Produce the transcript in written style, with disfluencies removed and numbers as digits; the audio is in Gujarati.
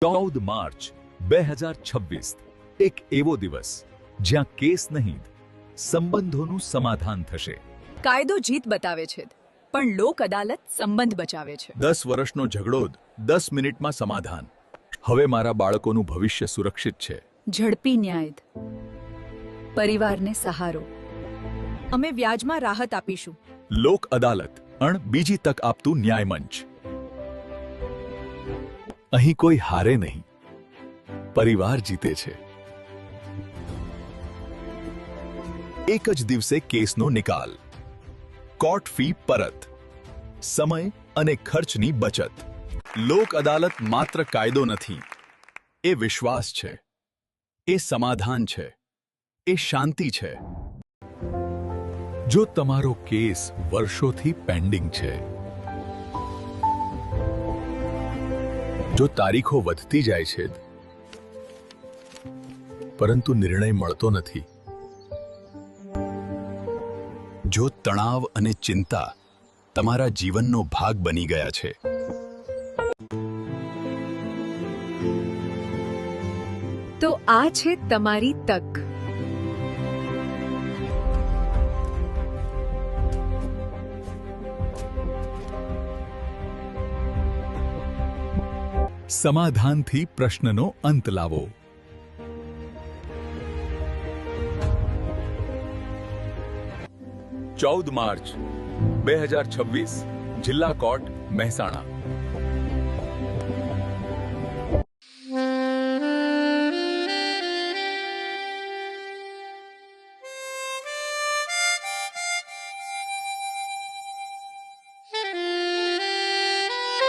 14 માર્ચ 2026 એક એવો દિવસ જ્યાં કેસ નહીં સંબંધોનું સમાધાન થશે. કાયદો જીત બતાવે છે પણ લોક અદાલત સંબંધ બચાવે છે. 10 વર્ષનો ઝઘડો 10 મિનિટમાં સમાધાન. હવે મારા બાળકોનું ભવિષ્ય સુરક્ષિત છે. ઝડપી ન્યાય, પરિવારને સહારો. અમે વ્યાજમાં રાહત આપીશું. લોક અદાલત બીજી તક આપતું ન્યાય મંચ. અહીં કોઈ હારે નહીં, પરિવાર જીતે છે. એક જ દિવસે કેસનો નિકાલ, કોર્ટ ફી પરત, સમય અને ખર્ચની બચત. લોક અદાલત માત્ર કાયદો નથી, એ વિશ્વાસ છે, એ સમાધાન છે, એ શાંતિ છે. જો તમારો કેસ વર્ષોથી પેન્ડિંગ છે, જો તારીખો વધતી જાય છે પરંતુ નિર્ણય મળતો નથી, જો તણાવ અને ચિંતા તમારા જીવનનો ભાગ બની ગયા છે, તો આ છે તમારી તક. સમાધાનથી પ્રશ્નનો અંત લાવો. ચૌદ માર્ચ 2026 જિલ્લા કોર્ટ, મહેસાણા.